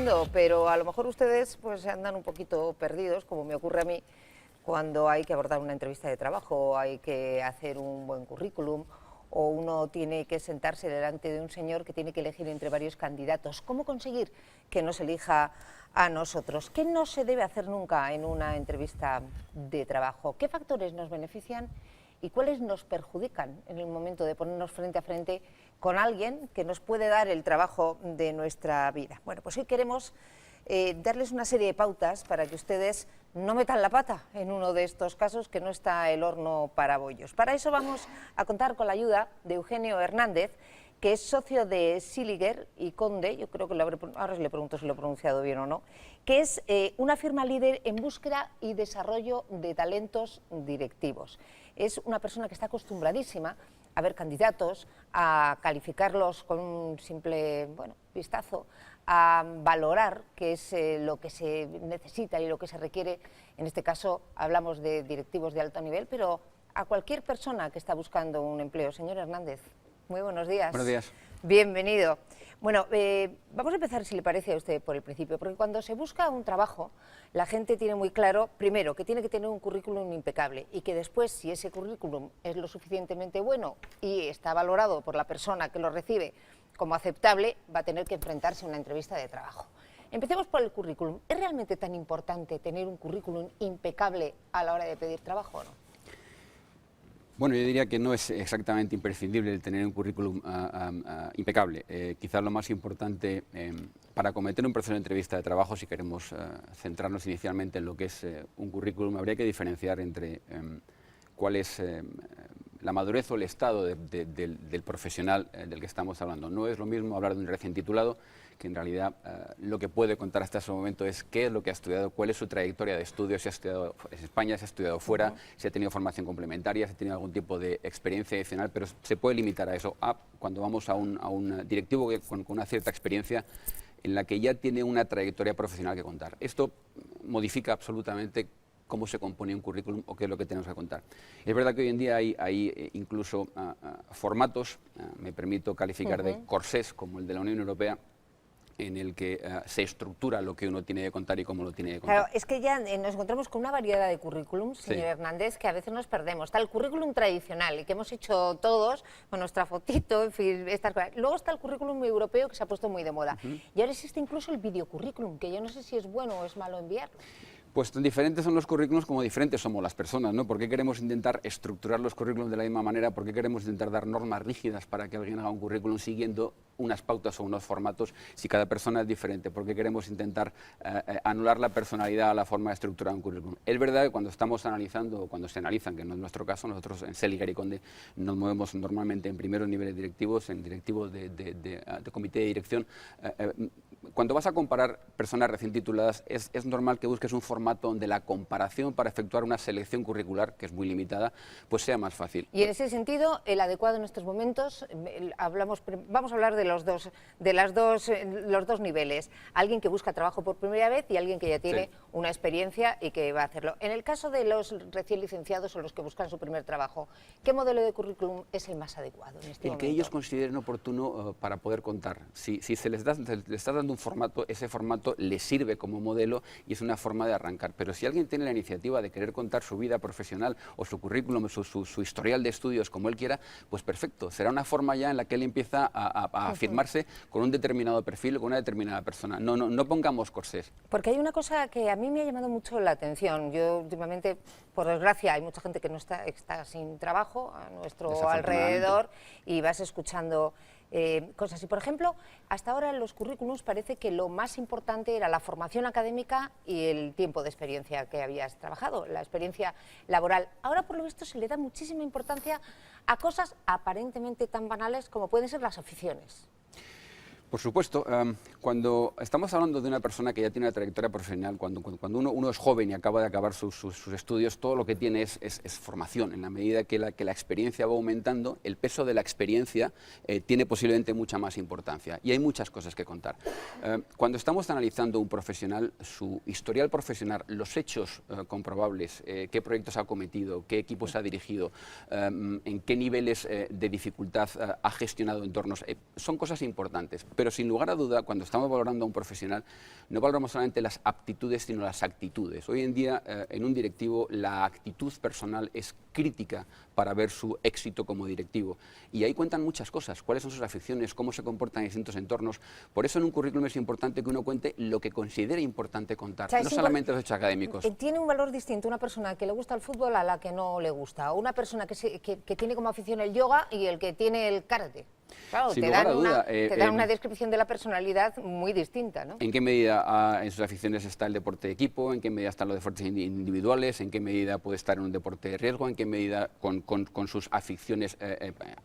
entiendo, pero a lo mejor ustedes pues andan un poquito perdidos, como me ocurre a mí, cuando hay que abordar una entrevista de trabajo, hay que hacer un buen currículum, o uno tiene que sentarse delante de un señor que tiene que elegir entre varios candidatos. ¿Cómo conseguir que nos elija a nosotros? ¿Qué no se debe hacer nunca en una entrevista de trabajo? ¿Qué factores nos benefician y cuáles nos perjudican en el momento de ponernos frente a frente con alguien que nos puede dar el trabajo de nuestra vida? Bueno, pues hoy queremos darles una serie de pautas para que ustedes no metan la pata en uno de estos casos que no está el horno para bollos. Para eso vamos a contar con la ayuda de Eugenio Hernández, que es socio de Siliger y Conde, yo creo que ahora le pregunto si lo he pronunciado bien o no, que es una firma líder en búsqueda y desarrollo de talentos directivos. Es una persona que está acostumbradísima a ver candidatos, a calificarlos con un simple vistazo, a valorar qué es lo que se necesita y lo que se requiere. En este caso hablamos de directivos de alto nivel, pero a cualquier persona que está buscando un empleo. Señor Hernández, muy buenos días. Buenos días. Bienvenido. Bueno, vamos a empezar, si le parece a usted, por el principio, porque cuando se busca un trabajo, la gente tiene muy claro, primero, que tiene que tener un currículum impecable y que después, si ese currículum es lo suficientemente bueno y está valorado por la persona que lo recibe como aceptable, va a tener que enfrentarse a una entrevista de trabajo. Empecemos por el currículum. ¿Es realmente tan importante tener un currículum impecable a la hora de pedir trabajo o no? Bueno, yo diría que no es exactamente imprescindible el tener un currículum impecable. Quizás lo más importante para acometer un proceso de entrevista de trabajo, si queremos centrarnos inicialmente en lo que es un currículum, habría que diferenciar entre cuál es la madurez o el estado del profesional del que estamos hablando. No es lo mismo hablar de un recién titulado, que en realidad lo que puede contar hasta ese momento es qué es lo que ha estudiado, cuál es su trayectoria de estudio, si ha estudiado en España, si ha estudiado fuera, si ha tenido formación complementaria, si ha tenido algún tipo de experiencia adicional, pero se puede limitar a eso cuando vamos a un directivo con una cierta experiencia en la que ya tiene una trayectoria profesional que contar. Esto modifica absolutamente cómo se compone un currículum o qué es lo que tenemos que contar. Es verdad que hoy en día hay incluso formatos, me permito calificar de corsés, como el de la Unión Europea, en el que se estructura lo que uno tiene que contar y cómo lo tiene que contar. Claro, es que ya nos encontramos con una variedad de currículums, señor Hernández, que a veces nos perdemos. Está el currículum tradicional, y que hemos hecho todos con nuestra fotito, en fin, estas cosas. Luego está el currículum europeo, que se ha puesto muy de moda. Y ahora existe incluso el videocurrículum, que yo no sé si es bueno o es malo enviarlo. Pues tan diferentes son los currículums como diferentes somos las personas, ¿no? ¿Por qué queremos intentar estructurar los currículums de la misma manera? ¿Por qué queremos intentar dar normas rígidas para que alguien haga un currículum siguiendo unas pautas o unos formatos si cada persona es diferente? ¿Por qué queremos intentar anular la personalidad a la forma de estructurar un currículum? Es verdad que cuando estamos analizando, o cuando se analizan, que no es nuestro caso, nosotros en Seliger y Conde nos movemos normalmente en primeros niveles directivos, en directivos de comité de dirección. Cuando vas a comparar personas recién tituladas, es normal que busques un formato donde la comparación para efectuar una selección curricular, que es muy limitada, pues sea más fácil. Y en ese sentido, el adecuado en estos momentos, vamos a hablar de los dos niveles. Alguien que busca trabajo por primera vez y alguien que ya tiene una experiencia y que va a hacerlo. En el caso de los recién licenciados o los que buscan su primer trabajo, ¿qué modelo de currículum es el más adecuado en este momento? El que ellos consideren oportuno para poder contar. Si se les está dando un formato, ese formato les sirve como modelo y es una forma de arrancar. Pero si alguien tiene la iniciativa de querer contar su vida profesional o su currículum, su historial de estudios como él quiera, pues perfecto. Será una forma ya en la que él empieza a afirmarse con un determinado perfil, con una determinada persona. No pongamos corsés. Porque hay una cosa que a mí me ha llamado mucho la atención. Yo últimamente, por desgracia, hay mucha gente que no está sin trabajo a nuestro alrededor y vas escuchando cosas. Y, por ejemplo, hasta ahora en los currículums parece que lo más importante era la formación académica y el tiempo de experiencia que habías trabajado, la experiencia laboral. Ahora, por lo visto, se le da muchísima importancia a cosas aparentemente tan banales como pueden ser las aficiones. Por supuesto, cuando estamos hablando de una persona que ya tiene una trayectoria profesional, cuando uno es joven y acaba de acabar sus estudios, todo lo que tiene es formación. En la medida que la experiencia va aumentando, el peso de la experiencia tiene posiblemente mucha más importancia. Y hay muchas cosas que contar. Cuando estamos analizando un profesional, su historial profesional, los hechos comprobables, qué proyectos ha cometido, qué equipos ha dirigido, en qué niveles de dificultad ha gestionado entornos, son cosas importantes. pero sin lugar a duda, cuando estamos valorando a un profesional, no valoramos solamente las aptitudes, sino las actitudes. Hoy en día, en un directivo, la actitud personal es crítica para ver su éxito como directivo. Y ahí cuentan muchas cosas, cuáles son sus aficiones, cómo se comportan en distintos entornos. Por eso en un currículum es importante que uno cuente lo que considere importante contar, no solamente los hechos académicos. Tiene un valor distinto una persona que le gusta el fútbol a la que no le gusta, o una persona que tiene como afición el yoga y el que tiene el karate. Claro, te dan una descripción de la personalidad muy distinta, ¿no? ¿En qué medida en sus aficiones está el deporte de equipo? ¿En qué medida están los deportes individuales? ¿En qué medida puede estar en un deporte de riesgo? ¿En qué medida con sus aficiones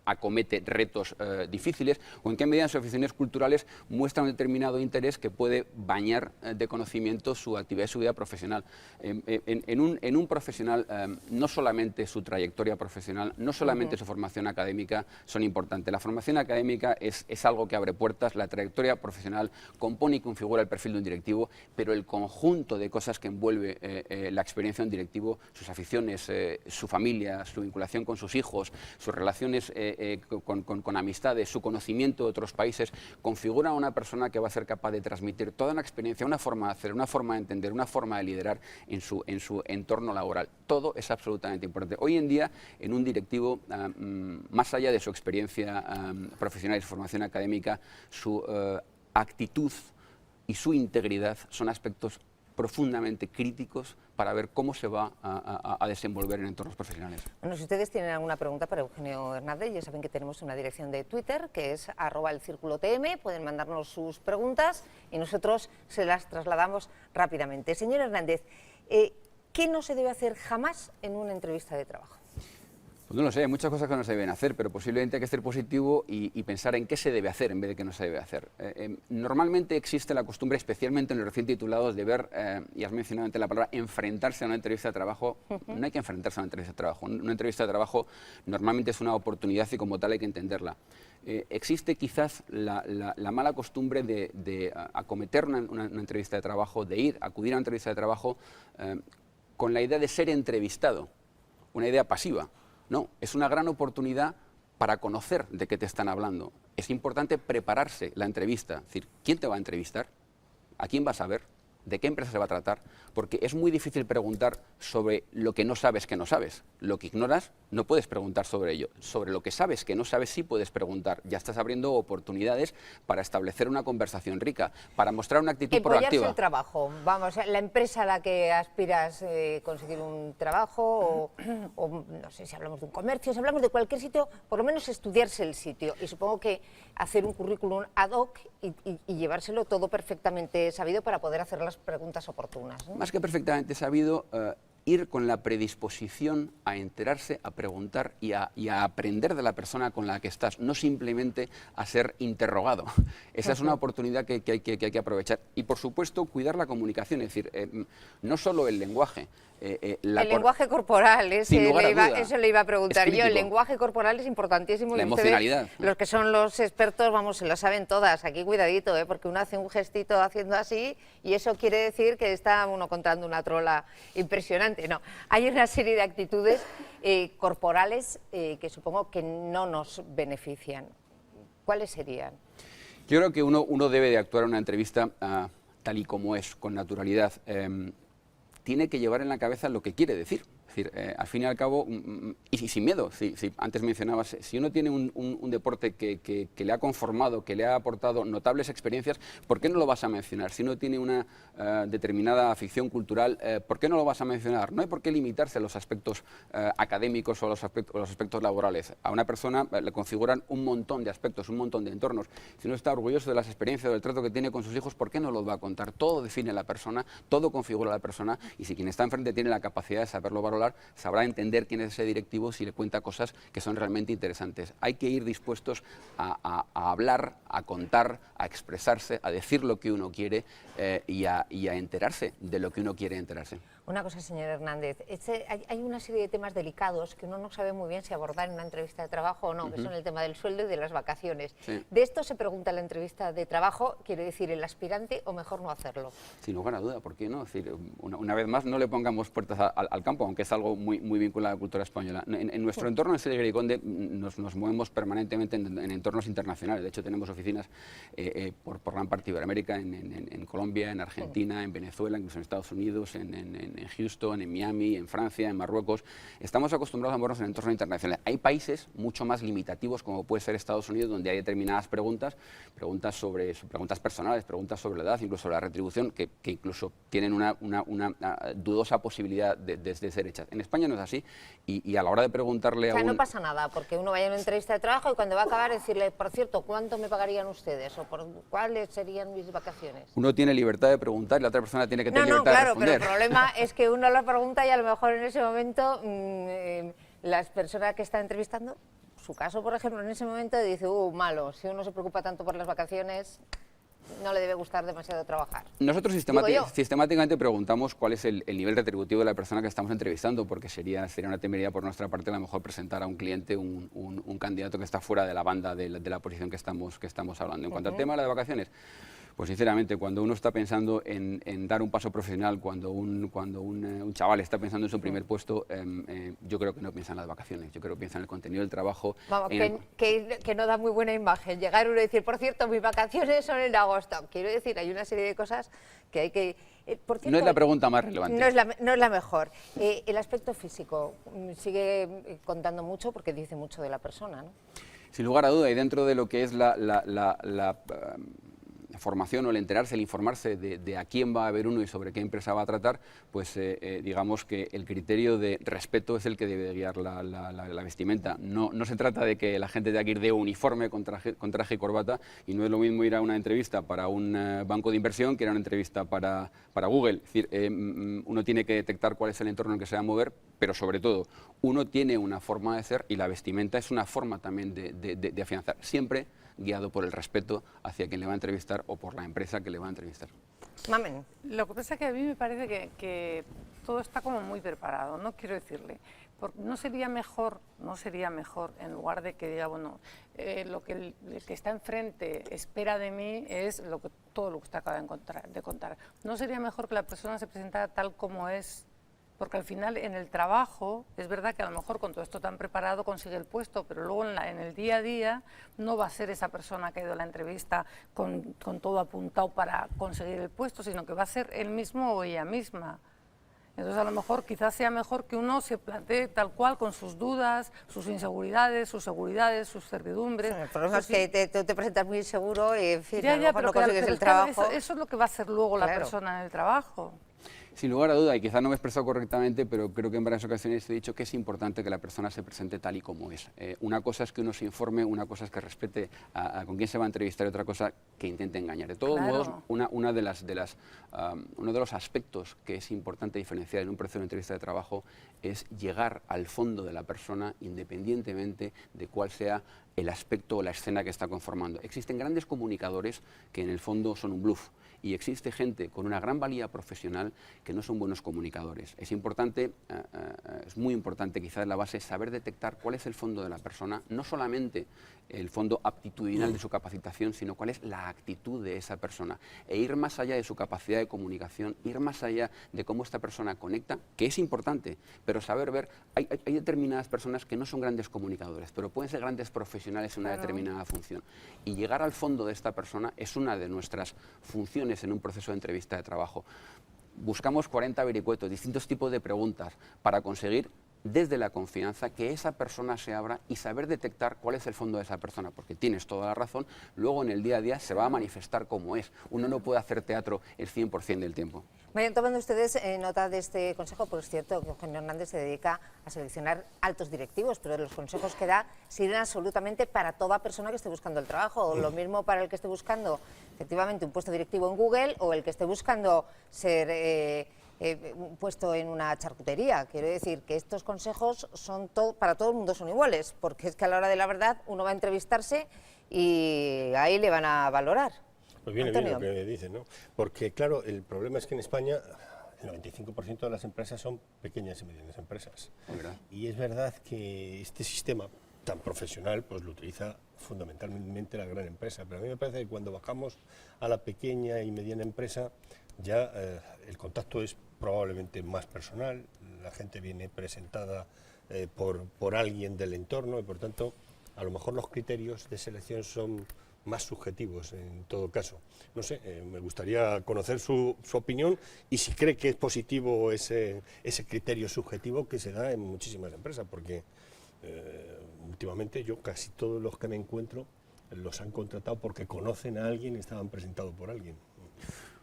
acomete retos difíciles? ¿O en qué medida en sus aficiones culturales muestra un determinado interés que puede bañar de conocimiento su actividad y su vida profesional? En un profesional, no solamente su trayectoria profesional, no solamente su formación académica son importantes. La formación académica es algo que abre puertas, la trayectoria profesional compone y configura el perfil de un directivo, pero el conjunto de cosas que envuelve la experiencia de un directivo, sus aficiones, su familia, su vinculación con sus hijos, sus relaciones con amistades, su conocimiento de otros países, configura a una persona que va a ser capaz de transmitir toda una experiencia, una forma de hacer, una forma de entender, una forma de liderar en su entorno laboral. Todo es absolutamente importante. Hoy en día, en un directivo, más allá de su experiencia profesional y su formación académica, su actitud y su integridad son aspectos profundamente críticos para ver cómo se va a desenvolver en entornos profesionales. Bueno, si ustedes tienen alguna pregunta para Eugenio Hernández, ya saben que tenemos una dirección de Twitter que es @elcirculotm, pueden mandarnos sus preguntas y nosotros se las trasladamos rápidamente. Señor Hernández, ¿qué no se debe hacer jamás en una entrevista de trabajo? Pues no lo sé, hay muchas cosas que no se deben hacer, pero posiblemente hay que ser positivo y pensar en qué se debe hacer en vez de qué no se debe hacer. Normalmente existe la costumbre, especialmente en los recién titulados, de ver, y has mencionado antes la palabra, enfrentarse a una entrevista de trabajo. No hay que enfrentarse a una entrevista de trabajo. Una entrevista de trabajo normalmente es una oportunidad y como tal hay que entenderla. Existe quizás la mala costumbre de acometer una entrevista de trabajo, de acudir a una entrevista de trabajo con la idea de ser entrevistado, una idea pasiva. No, es una gran oportunidad para conocer de qué te están hablando. Es importante prepararse la entrevista, es decir, ¿quién te va a entrevistar? ¿A quién vas a ver? ¿De qué empresa se va a tratar? Porque es muy difícil preguntar sobre lo que no sabes que no sabes. Lo que ignoras no puedes preguntar sobre ello. Sobre lo que sabes que no sabes sí puedes preguntar. Ya estás abriendo oportunidades para establecer una conversación rica, para mostrar una actitud proactiva. El trabajo, vamos, la empresa a la que aspiras conseguir un trabajo o no sé si hablamos de un comercio, si hablamos de cualquier sitio, por lo menos estudiarse el sitio y supongo que hacer un currículum ad hoc y llevárselo todo perfectamente sabido para poder hacer las preguntas oportunas, ¿no? Más que perfectamente sabido, ir con la predisposición a enterarse, a preguntar y a aprender de la persona con la que estás, no simplemente a ser interrogado. Esa es una oportunidad que hay que aprovechar. Y, por supuesto, cuidar la comunicación, es decir, no solo el lenguaje. El lenguaje corporal, eso le iba a preguntar yo. El lenguaje corporal es importantísimo. La emocionalidad. Los que son los expertos, vamos, se lo saben todas. Aquí cuidadito, porque uno hace un gestito haciendo así y eso quiere decir que está uno contando una trola impresionante. No, hay una serie de actitudes corporales que supongo que no nos benefician. ¿Cuáles serían? Yo creo que uno debe de actuar en una entrevista tal y como es, con naturalidad. Tiene que llevar en la cabeza lo que quiere decir. Es decir, al fin y al cabo, y sin miedo, antes mencionabas, si uno tiene un deporte que le ha conformado, que le ha aportado notables experiencias, ¿por qué no lo vas a mencionar? Si uno tiene una determinada afición cultural, ¿por qué no lo vas a mencionar? No hay por qué limitarse a los aspectos académicos o a los aspectos laborales. A una persona le configuran un montón de aspectos, un montón de entornos. Si uno está orgulloso de las experiencias, del trato que tiene con sus hijos, ¿por qué no lo va a contar? Todo define a la persona, todo configura a la persona, y si quien está enfrente tiene la capacidad de saberlo valorar, sabrá entender quién es ese directivo si le cuenta cosas que son realmente interesantes. Hay que ir dispuestos a hablar, a contar, a expresarse, a decir lo que uno quiere y a enterarse de lo que uno quiere enterarse. Una cosa, señor Hernández, hay una serie de temas delicados que uno no sabe muy bien si abordar en una entrevista de trabajo o no, que son el tema del sueldo y de las vacaciones. Sí. De esto se pregunta en la entrevista de trabajo, quiere decir el aspirante, o mejor no hacerlo. Sin lugar a duda, ¿por qué no? Es decir, una vez más, no le pongamos puertas al campo, aunque es algo muy vinculado a la cultura española. En nuestro entorno en Seliger y Conde nos movemos permanentemente en entornos internacionales. De hecho, tenemos oficinas por gran parte de Iberoamérica, en Colombia, en Argentina, en Venezuela, incluso en Estados Unidos, en Houston, en Miami, en Francia, en Marruecos. Estamos acostumbrados a movernos en entornos internacionales. Hay países mucho más limitativos, como puede ser Estados Unidos, donde hay determinadas preguntas personales, preguntas sobre la edad, incluso sobre la retribución, que incluso tienen una dudosa posibilidad de ser hechas. En España no es así, y a la hora de preguntarle no pasa nada, porque uno vaya a una entrevista de trabajo y cuando va a acabar decirle, por cierto, ¿cuánto me pagarían ustedes? ¿O por cuáles serían mis vacaciones? Uno tiene libertad de preguntar y la otra persona tiene que tener libertad de responder. Pero el problema es que uno lo pregunta y a lo mejor en ese momento las personas que está entrevistando, su caso, por ejemplo, en ese momento dice, malo, si uno se preocupa tanto por las vacaciones, no le debe gustar demasiado trabajar. Nosotros sistemáticamente preguntamos cuál es el nivel retributivo de la persona que estamos entrevistando, porque sería una temeridad por nuestra parte a lo mejor presentar a un cliente un candidato que está fuera de la banda de la posición que estamos hablando. En cuanto al tema de las vacaciones, pues sinceramente, cuando uno está pensando en dar un paso profesional, cuando un chaval está pensando en su primer puesto, yo creo que no piensa en las vacaciones, yo creo que piensa en el contenido del trabajo. Vamos, que no da muy buena imagen. Llegar uno y decir, por cierto, mis vacaciones son en agosto. Quiero decir, hay una serie de cosas que hay que... por cierto, no es la pregunta más relevante. No es la mejor. El aspecto físico sigue contando mucho porque dice mucho de la persona, ¿no? Sin lugar a duda, y dentro de lo que es la formación o el enterarse, el informarse de a quién va a ver uno y sobre qué empresa va a tratar, pues digamos que el criterio de respeto es el que debe guiar la vestimenta. No se trata de que la gente tenga que ir de uniforme con traje y corbata, y no es lo mismo ir a una entrevista para un banco de inversión que ir a una entrevista para Google. Es decir, uno tiene que detectar cuál es el entorno en el que se va a mover, pero sobre todo, uno tiene una forma de ser y la vestimenta es una forma también de afianzar, siempre guiado por el respeto hacia quien le va a entrevistar o por la empresa que le va a entrevistar. Mamen. Lo que pasa es que a mí me parece que todo está como muy preparado, ¿no? Quiero decirle, ¿no sería mejor en lugar de que diga, bueno, lo que el que está enfrente espera de mí es todo lo que usted acaba de contar? ¿No sería mejor que la persona se presentara tal como es? Porque al final en el trabajo es verdad que a lo mejor con todo esto tan preparado consigue el puesto, pero luego en el día a día no va a ser esa persona que ha ido a la entrevista con todo apuntado para conseguir el puesto, sino que va a ser él mismo o ella misma. Entonces a lo mejor quizás sea mejor que uno se plantee tal cual con sus dudas, sus inseguridades, sus seguridades, sus certidumbres. El problema es que tú te presentas muy inseguro y en fin, a lo mejor no pero consigues el trabajo. Eso es lo que va a hacer luego la persona en el trabajo. Sin lugar a duda, y quizás no me he expresado correctamente, pero creo que en varias ocasiones he dicho que es importante que la persona se presente tal y como es. Una cosa es que uno se informe, una cosa es que respete con quién se va a entrevistar y otra cosa que intente engañar. De todos modos, uno de los aspectos que es importante diferenciar en un proceso de entrevista de trabajo es llegar al fondo de la persona independientemente de cuál sea el aspecto o la escena que está conformando. Existen grandes comunicadores que en el fondo son un bluff y existe gente con una gran valía profesional que no son buenos comunicadores. Es importante, es muy importante quizás la base, saber detectar cuál es el fondo de la persona, no solamente el fondo aptitudinal de su capacitación, sino cuál es la actitud de esa persona e ir más allá de su capacidad de comunicación, ir más allá de cómo esta persona conecta, que es importante, pero saber ver, hay determinadas personas que no son grandes comunicadores, pero pueden ser grandes profesionales en una determinada función, y llegar al fondo de esta persona es una de nuestras funciones en un proceso de entrevista de trabajo. Buscamos 40 vericuetos, distintos tipos de preguntas para conseguir desde la confianza que esa persona se abra y saber detectar cuál es el fondo de esa persona, porque tienes toda la razón, luego en el día a día se va a manifestar como es. Uno no puede hacer teatro el 100% del tiempo. Vayan tomando ustedes nota de este consejo, porque es cierto que Eugenio Hernández se dedica a seleccionar altos directivos, pero los consejos que da sirven absolutamente para toda persona que esté buscando el trabajo. Lo mismo para el que esté buscando efectivamente un puesto directivo en Google o el que esté buscando ser un puesto en una charcutería. Quiero decir que estos consejos son para todo el mundo son iguales, porque es que a la hora de la verdad uno va a entrevistarse y ahí le van a valorar. Pues viene bien lo que dice, ¿no? Porque claro, el problema es que en España el 95% de las empresas son pequeñas y medianas empresas. ¿Verdad? Y es verdad que este sistema tan profesional pues lo utiliza fundamentalmente la gran empresa, pero a mí me parece que cuando bajamos a la pequeña y mediana empresa ya el contacto es probablemente más personal, la gente viene presentada por alguien del entorno y por tanto a lo mejor los criterios de selección son más subjetivos en todo caso. No sé, me gustaría conocer su opinión y si cree que es positivo ese criterio subjetivo que se da en muchísimas empresas, porque últimamente yo casi todos los que me encuentro los han contratado porque conocen a alguien y estaban presentados por alguien.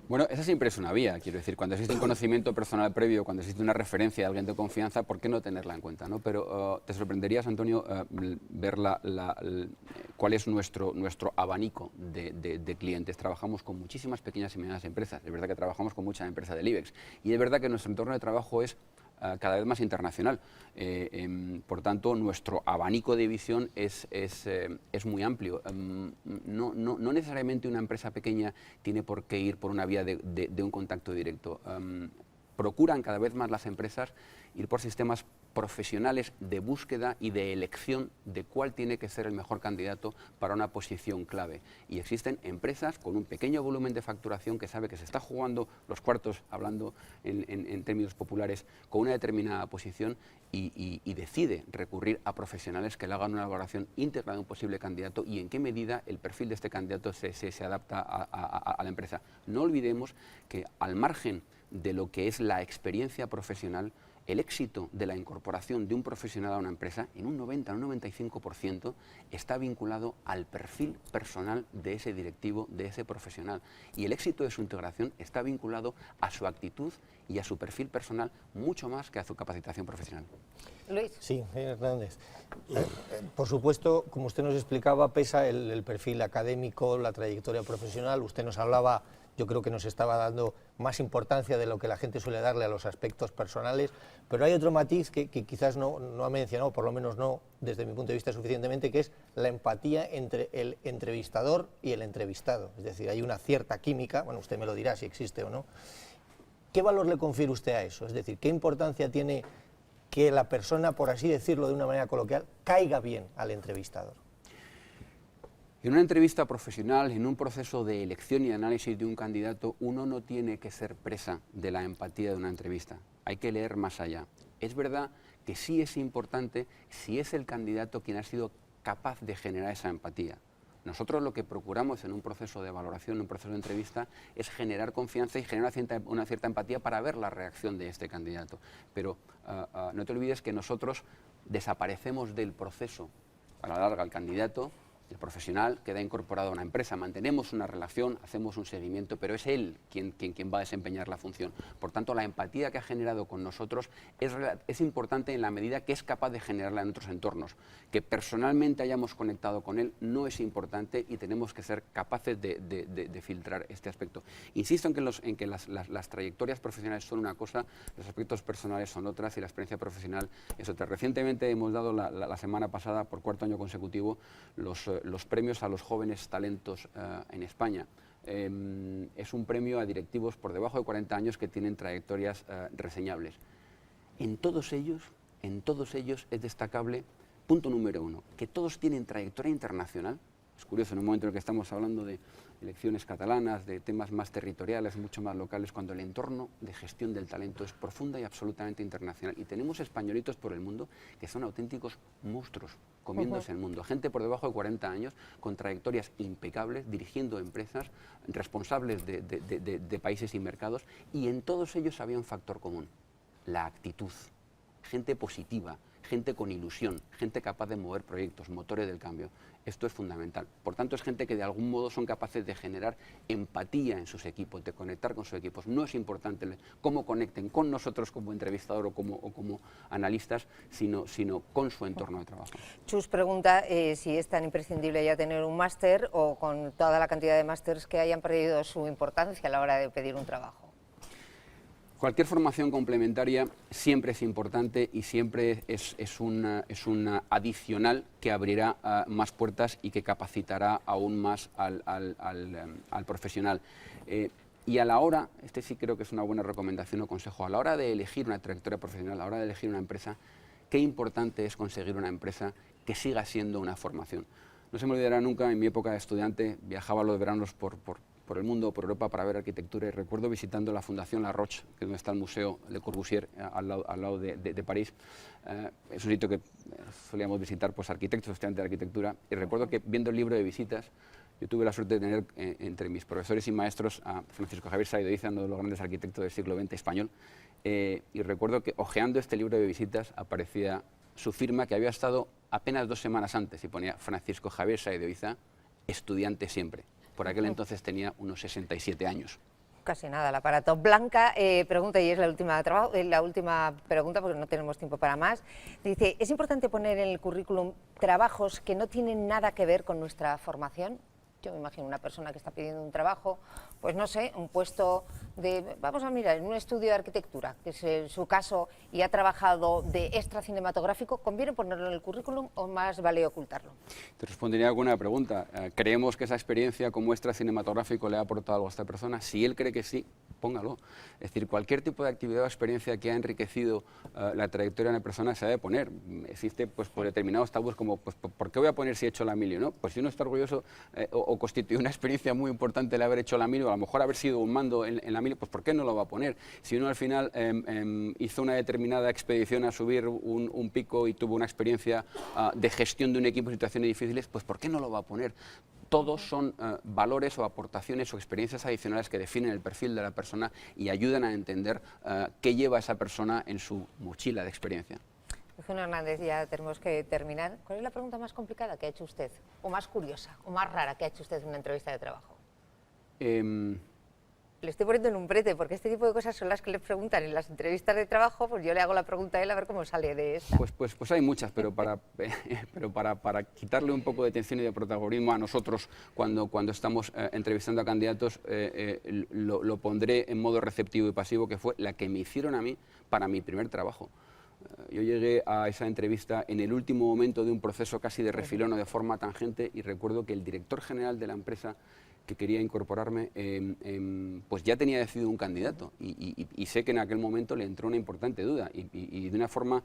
Bueno, esa siempre es una vía, quiero decir, cuando existe un conocimiento personal previo, cuando existe una referencia de alguien de confianza, ¿por qué no tenerla en cuenta, ¿no? Pero te sorprenderías, Antonio, ver cuál es nuestro abanico de clientes. Trabajamos con muchísimas pequeñas y medianas empresas, es verdad que trabajamos con muchas empresas del IBEX, y es verdad que nuestro entorno de trabajo es cada vez más internacional. Por tanto, nuestro abanico de visión es muy amplio. No necesariamente una empresa pequeña tiene por qué ir por una vía de un contacto directo. Procuran cada vez más las empresas ir por sistemas profesionales de búsqueda y de elección de cuál tiene que ser el mejor candidato para una posición clave. Y existen empresas con un pequeño volumen de facturación que sabe que se está jugando los cuartos, hablando en términos populares, con una determinada posición y decide recurrir a profesionales que le hagan una valoración íntegra de un posible candidato y en qué medida el perfil de este candidato se adapta a la empresa. No olvidemos que al margen de lo que es la experiencia profesional, el éxito de la incorporación de un profesional a una empresa, en un 90 o un 95%, está vinculado al perfil personal de ese directivo, de ese profesional. Y el éxito de su integración está vinculado a su actitud y a su perfil personal, mucho más que a su capacitación profesional. Luis. Sí, Hernández. Por supuesto, como usted nos explicaba, pesa el perfil académico, la trayectoria profesional. Usted nos hablaba, yo creo que nos estaba dando más importancia de lo que la gente suele darle a los aspectos personales, pero hay otro matiz que quizás no ha mencionado, por lo menos no desde mi punto de vista suficientemente, que es la empatía entre el entrevistador y el entrevistado. Es decir, hay una cierta química, bueno, usted me lo dirá si existe o no. ¿Qué valor le confiere usted a eso? Es decir, ¿qué importancia tiene que la persona, por así decirlo de una manera coloquial, caiga bien al entrevistador? En una entrevista profesional, en un proceso de elección y análisis de un candidato, uno no tiene que ser presa de la empatía de una entrevista. Hay que leer más allá. Es verdad que sí es importante si es el candidato quien ha sido capaz de generar esa empatía. Nosotros lo que procuramos en un proceso de valoración, en un proceso de entrevista, es generar confianza y generar una cierta empatía para ver la reacción de este candidato. Pero no te olvides que nosotros desaparecemos del proceso. A la larga, el candidato, el profesional, queda incorporado a una empresa, mantenemos una relación, hacemos un seguimiento, pero es él quien va a desempeñar la función. Por tanto, la empatía que ha generado con nosotros es importante en la medida que es capaz de generarla en otros entornos. Que personalmente hayamos conectado con él no es importante y tenemos que ser capaces de filtrar este aspecto. Insisto en que las trayectorias profesionales son una cosa, los aspectos personales son otras y la experiencia profesional es otra. Recientemente hemos dado la semana pasada, por cuarto año consecutivo, los premios a los jóvenes talentos en España. Es un premio a directivos por debajo de 40 años que tienen trayectorias reseñables. En todos ellos es destacable, punto número uno, que todos tienen trayectoria internacional. Es curioso, en un momento en el que estamos hablando de elecciones catalanas, de temas más territoriales, mucho más locales, cuando el entorno de gestión del talento es profunda y absolutamente internacional. Y tenemos españolitos por el mundo que son auténticos monstruos comiéndose el mundo. Gente por debajo de 40 años con trayectorias impecables, dirigiendo empresas, responsables de países y mercados, y en todos ellos había un factor común: la actitud. Gente positiva, gente con ilusión, gente capaz de mover proyectos, motores del cambio. Esto es fundamental. Por tanto, es gente que de algún modo son capaces de generar empatía en sus equipos, de conectar con sus equipos. No es importante cómo conecten con nosotros como entrevistador o como analistas, sino con su entorno de trabajo. Chus pregunta si es tan imprescindible ya tener un máster o con toda la cantidad de másters que hayan perdido su importancia a la hora de pedir un trabajo. Cualquier formación complementaria siempre es importante y siempre es una adicional que abrirá más puertas y que capacitará aún más al profesional. Y a la hora, este sí creo que es una buena recomendación o consejo, a la hora de elegir una trayectoria profesional, a la hora de elegir una empresa, qué importante es conseguir una empresa que siga siendo una formación. No se me olvidará nunca, en mi época de estudiante, viajaba los veranos por el mundo, por Europa, para ver arquitectura, y recuerdo visitando la Fundación La Roche, que es donde está el Museo Le Corbusier, al lado de París. Es un sitio que solíamos visitar, pues, arquitectos, estudiantes de arquitectura, y recuerdo que viendo el libro de visitas, yo tuve la suerte de tener entre mis profesores y maestros a Francisco Javier Sá y de Oíza, uno de los grandes arquitectos del siglo XX español, y recuerdo que hojeando este libro de visitas aparecía su firma, que había estado apenas 2 semanas antes, y ponía Francisco Javier Sá de Oíza, estudiante siempre. Por aquel entonces tenía unos 67 años. Casi nada, el aparato. Blanca pregunta, y es la última pregunta porque no tenemos tiempo para más. Dice, ¿es importante poner en el currículum trabajos que no tienen nada que ver con nuestra formación? Yo me imagino una persona que está pidiendo un trabajo, pues no sé, un puesto de, vamos a mirar, en un estudio de arquitectura, que es su caso, y ha trabajado de extra cinematográfico, ¿conviene ponerlo en el currículum o más vale ocultarlo? Te respondería alguna pregunta. ¿Creemos que esa experiencia como extra cinematográfico le ha aportado algo a esta persona? Si él cree que sí, póngalo. Es decir, cualquier tipo de actividad o experiencia que ha enriquecido la trayectoria de una persona se debe poner. Existe, pues, por determinados tabús como, pues, ¿por qué voy a poner si he hecho la mili, no? Pues si uno está orgulloso o constituye una experiencia muy importante el haber hecho la mili, o a lo mejor haber sido un mando en la mili, pues ¿por qué no lo va a poner? Si uno al final hizo una determinada expedición a subir un pico y tuvo una experiencia de gestión de un equipo en situaciones difíciles, pues ¿por qué no lo va a poner? Todos son valores o aportaciones o experiencias adicionales que definen el perfil de la persona y ayudan a entender qué lleva esa persona en su mochila de experiencia. Eugenio Hernández, ya tenemos que terminar. ¿Cuál es la pregunta más complicada que ha hecho usted? ¿O más curiosa, o más rara que ha hecho usted en una entrevista de trabajo? Le estoy poniendo en un brete, porque este tipo de cosas son las que le preguntan en las entrevistas de trabajo, pues yo le hago la pregunta a él a ver cómo sale de esta. Pues hay muchas, pero para quitarle un poco de atención y de protagonismo a nosotros cuando estamos entrevistando a candidatos, lo pondré en modo receptivo y pasivo, que fue la que me hicieron a mí para mi primer trabajo. Yo llegué a esa entrevista en el último momento de un proceso casi de refilón o de forma tangente, y recuerdo que el director general de la empresa que quería incorporarme, pues ya tenía decidido un candidato, y sé que en aquel momento le entró una importante duda, y de una forma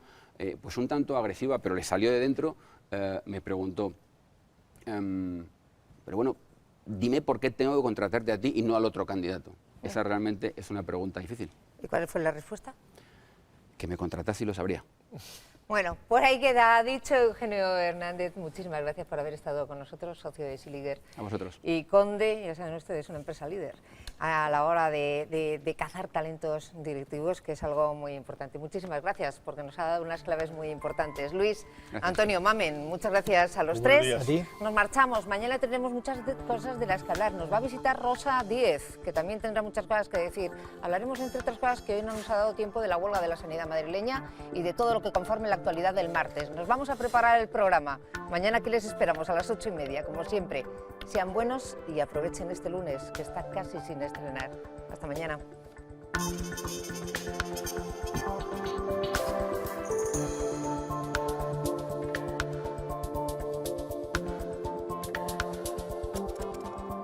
pues un tanto agresiva, pero le salió de dentro, me preguntó, pero bueno, dime por qué tengo que contratarte a ti y no al otro candidato. Esa realmente es una pregunta difícil. ¿Y cuál fue la respuesta? Que me contratase y lo sabría. Bueno, por ahí queda dicho. Eugenio Hernández, muchísimas gracias por haber estado con nosotros, socio de Easy-Leader. A vosotros. Y Conde, ya saben ustedes, es una empresa líder a la hora de cazar talentos directivos, que es algo muy importante. Muchísimas gracias, porque nos ha dado unas claves muy importantes. Luis, gracias. Antonio, Mamen, muchas gracias a los tres. ¿A ti? Nos marchamos. Mañana tendremos muchas cosas de las que hablar. Nos va a visitar Rosa Díez, que también tendrá muchas cosas que decir. Hablaremos, entre otras cosas, que hoy no nos ha dado tiempo, de la huelga de la sanidad madrileña y de todo lo que conforme la actualidad del martes. Nos vamos a preparar el programa. Mañana aquí les esperamos a las 8:30, como siempre. Sean buenos y aprovechen este lunes, que está casi sin estrenar. Hasta mañana.